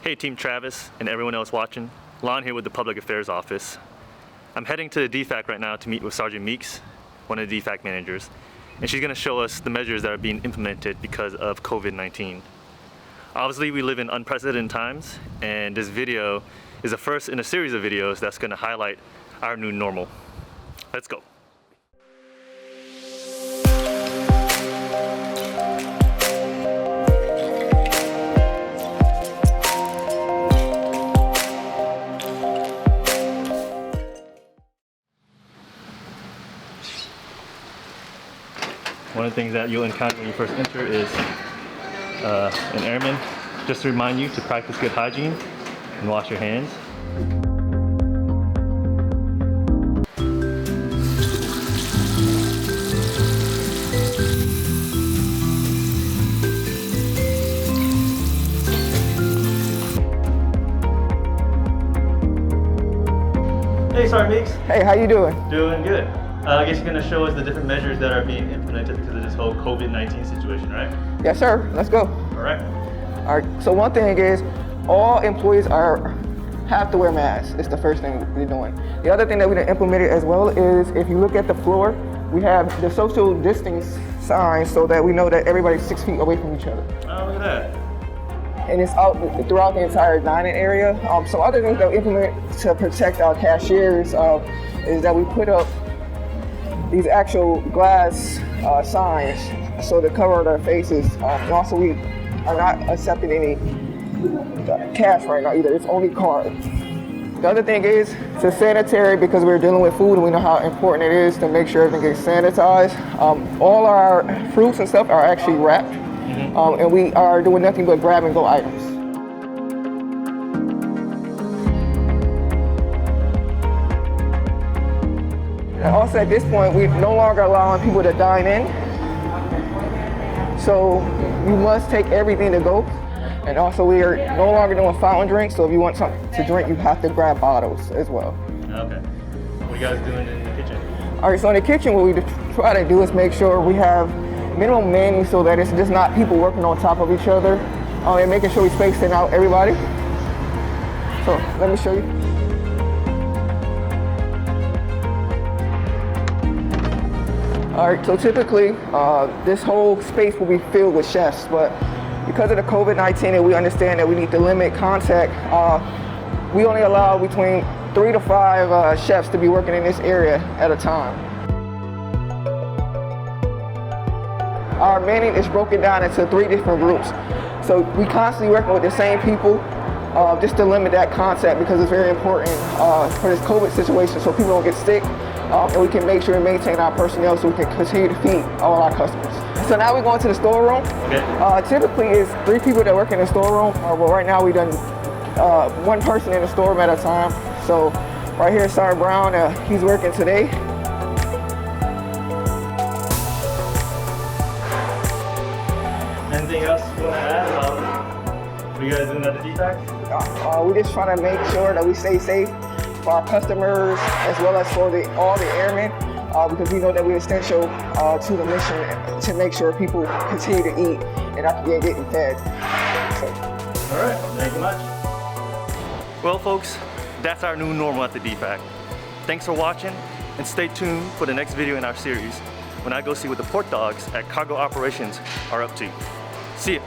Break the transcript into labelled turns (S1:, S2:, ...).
S1: Hey Team Travis and everyone else watching, Lon here with the Public Affairs Office. I'm heading to the DFAC right now to meet with Sergeant Meeks, one of the DFAC managers, and she's going to show us the measures that are being implemented because of COVID-19. Obviously we live in unprecedented times, and this video is the first in a series of videos that's going to highlight our new normal. Let's go. One of the things that you'll encounter when you first enter is an airman. Just to remind you to practice good hygiene and wash your hands. Hey, Sergeant Meeks.
S2: Hey, how you doing?
S1: Doing good. I guess you're going to show us the different measures that are being implemented because of this whole COVID-19 situation, right?
S2: Yes, sir. Let's go.
S1: All right.
S2: All right. So one thing is, all employees have to wear masks. It's the first thing we're doing. The other thing that we implemented as well is, if you look at the floor, we have the social distance signs so that we know that everybody's 6 feet away from each other.
S1: Oh, look at that.
S2: And it's out throughout the entire dining area. So other things that we implement to protect our cashiers is that we put up these actual glass signs so to cover their faces. And also we are not accepting any cash right now either. It's only card. The other thing is, it's sanitary because we're dealing with food and we know how important it is to make sure everything gets sanitized. All our fruits and stuff are actually wrapped. And we are doing nothing but grab and go items. And also at this point, we're no longer allowing people to dine in. So you must take everything to go. And also we are no longer doing fountain drinks, so if you want something to drink, you have to grab bottles as well.
S1: Okay. What are you guys doing in the kitchen?
S2: All right, so in the kitchen, what we try to do is make sure we have minimum manning so that it's just not people working on top of each other, and making sure we spacing out everybody. So let me show you. All right, so typically this whole space will be filled with chefs, but because of the COVID-19 and we understand that we need to limit contact, we only allow between 3 to 5 chefs to be working in this area at a time. Our manning is broken down into 3 different groups. So we constantly working with the same people just to limit that contact because it's very important for this COVID situation so people don't get sick and we can make sure and maintain our personnel so we can continue to feed all our customers. So now we're going to the storeroom. Okay. Typically it's 3 people that work in the storeroom, but right now we've done 1 person in the storeroom at a time. So right here, Sergeant Brown, he's working today.
S1: Anything else you want to add about what you guys doing at the DFAC?
S2: We're just trying to make sure that we stay safe for our customers as well as for all the airmen because we know that we're essential to the mission to make sure people continue to eat and not getting fed. So.
S1: All right, thank you much. Well folks, that's our new normal at the DFAC. Thanks for watching and stay tuned for the next video in our series when I go see what the port dogs at Cargo Operations are up to. See ya.